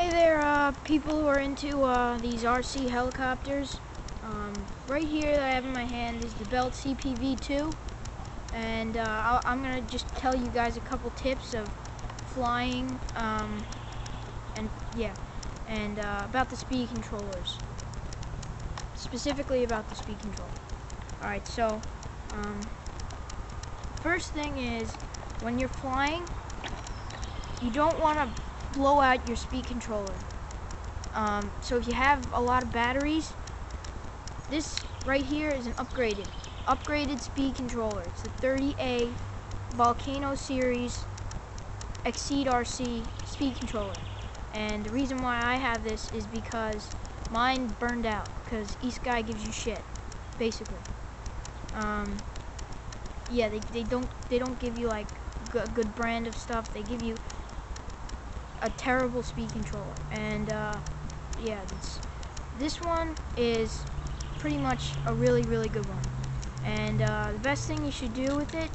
Hey there, people who are into these RC helicopters. Right here that I have in my hand is the Belt CPV-2, and I'm gonna just tell you guys a couple tips of flying, and about the speed controllers, specifically about the speed controller. All right, so first thing is when you're flying, you don't want to blow out your speed controller. So if you have a lot of batteries, this right here is an upgraded speed controller. It's the 30A Volcano Series Exceed RC speed controller. And the reason why I have this is because mine burned out, because eSky gives you shit, basically. Yeah, they don't give you like a good brand of stuff. They give you a terrible speed controller, and yeah, this one is pretty much a really good one. And the best thing you should do with it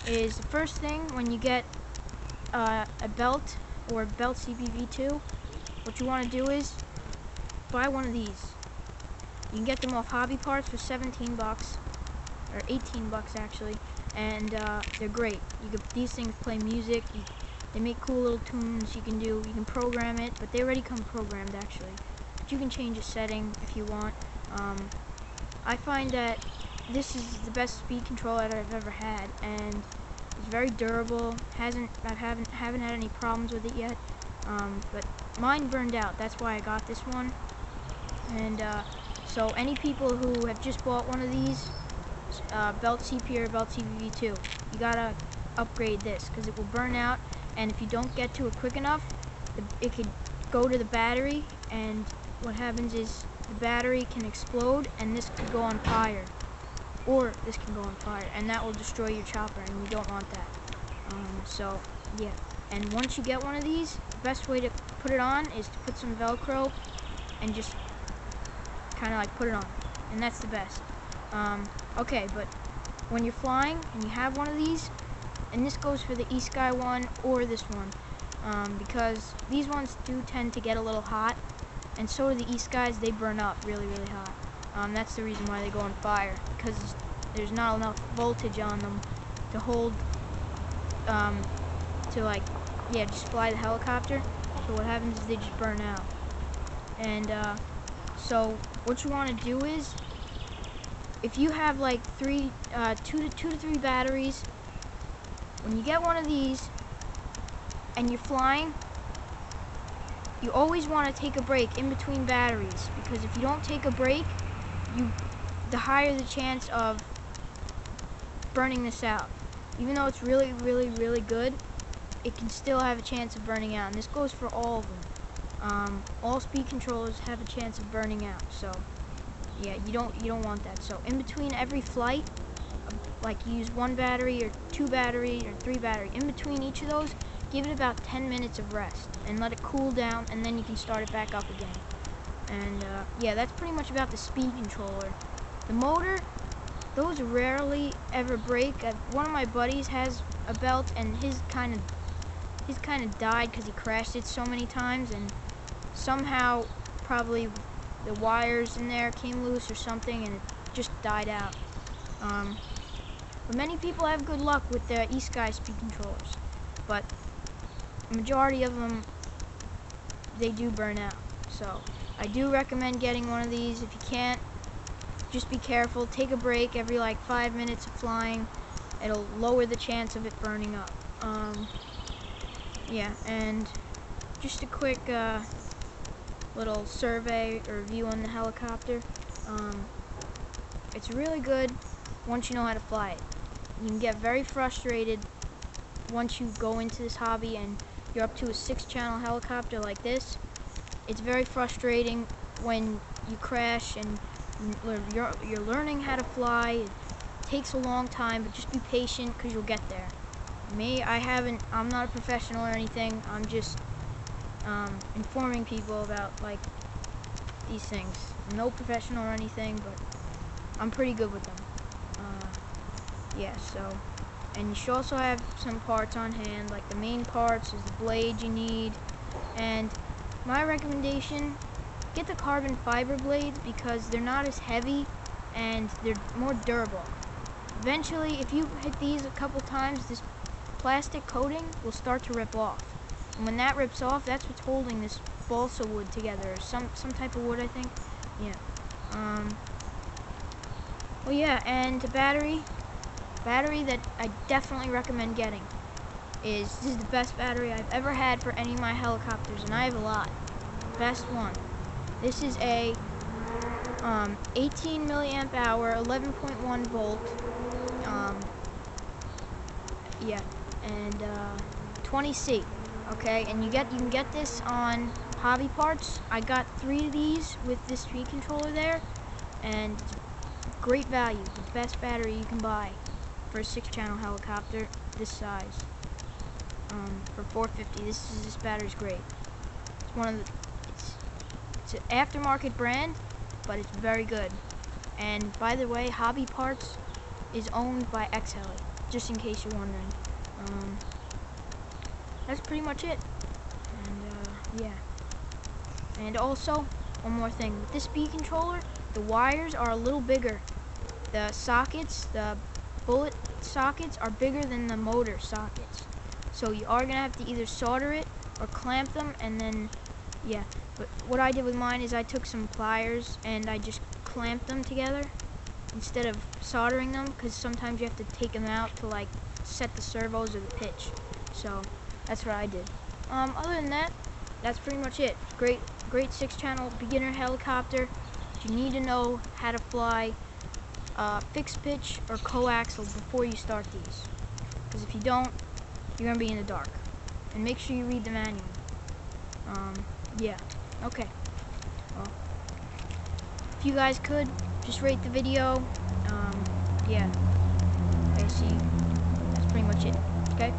is, the first thing when you get a belt or Belt CPV-2, what you want to do is buy one of these. You can get them off Hobby Parts for 17 bucks or 18 bucks actually, and they're great. These things play music. They make cool little tunes. You can program it, but they already come programmed actually. But you can change a setting if you want. I find that this is the best speed controller that I've ever had, and it's very durable. I haven't had any problems with it yet. But mine burned out. That's why I got this one. And so any people who have just bought one of these, Belt CP or Belt CPV-2, you gotta upgrade this because it will burn out. And if you don't get to it quick enough, it could go to the battery, and what happens is the battery can explode, and this could go on fire, or this can go on fire, and that will destroy your chopper, and you don't want that. So yeah, and once you get one of these, the best way to put it on is to put some Velcro and just kind of like put it on, and that's the best. Okay, but when you're flying and you have one of these, and this goes for the eSky one or this one, because these ones do tend to get a little hot, and so do the eSkys. They burn up really hot. That's the reason why they go on fire, because there's not enough voltage on them to hold, to like, yeah, just fly the helicopter. So what happens is they just burn out. And so what you want to do is, if you have like two to three batteries, when you get one of these and you're flying, you always want to take a break in between batteries, because if you don't take a break, the higher the chance of burning this out. Even though it's really good, it can still have a chance of burning out, and this goes for all of them. All speed controllers have a chance of burning out, so yeah, you don't want that. So in between every flight, like you use one battery or two battery or three battery, in between each of those, give it about 10 minutes of rest and let it cool down, and then you can start it back up again. And yeah, that's pretty much about the speed controller. The motor, those rarely ever break. One of my buddies has a belt, and his kind of died because he crashed it so many times, and somehow probably the wires in there came loose or something, and it just died out. But many people have good luck with their eSky speed controllers, but the majority of them, they do burn out. So I do recommend getting one of these. If you can't, just be careful. Take a break every like 5 minutes of flying. It'll lower the chance of it burning up. Yeah, and just a quick little survey or review on the helicopter. It's really good once you know how to fly it. You can get very frustrated once you go into this hobby and you're up to a 6-channel helicopter like this. It's very frustrating when you crash and you're learning how to fly. It takes a long time, but just be patient, because you'll get there. I'm not a professional or anything. I'm just informing people about like these things. I'm no professional or anything, but I'm pretty good with them. Yeah, so, and you should also have some parts on hand. Like the main parts is the blade you need, and my recommendation, get the carbon fiber blades because they're not as heavy and they're more durable. Eventually, if you hit these a couple times, this plastic coating will start to rip off. And when that rips off, that's what's holding this balsa wood together, or some type of wood, I think. Yeah. Well, yeah, and the battery that I definitely recommend getting this is the best battery I've ever had for any of my helicopters, and I have a lot. Best one. This is a 18 milliamp hour, 11.1 volt. Yeah, and 20C. Okay, and you can get this on Hobby Parts. I got 3 of these with this speed controller there, and it's great value. The best battery you can buy for a 6-channel helicopter this size. For $450. This battery's great. It's one of the it's an aftermarket brand, but it's very good. And by the way, Hobby Parts is owned by X-Heli, just in case you're wondering. That's pretty much it. And yeah. And also, one more thing. With this speed controller, the wires are a little bigger. The sockets, the bullet sockets, are bigger than the motor sockets. So you are going to have to either solder it or clamp them, and then, yeah. But what I did with mine is I took some pliers and I just clamped them together instead of soldering them, because sometimes you have to take them out to like set the servos or the pitch. So that's what I did. Other than that, that's pretty much it. Great 6-channel beginner helicopter. You need to know how to fly fixed pitch or coaxial before you start these, because if you don't, you're gonna be in the dark. And make sure you read the manual. Yeah. Okay. Well, if you guys could just rate the video. Yeah. Okay. See. That's pretty much it. Okay.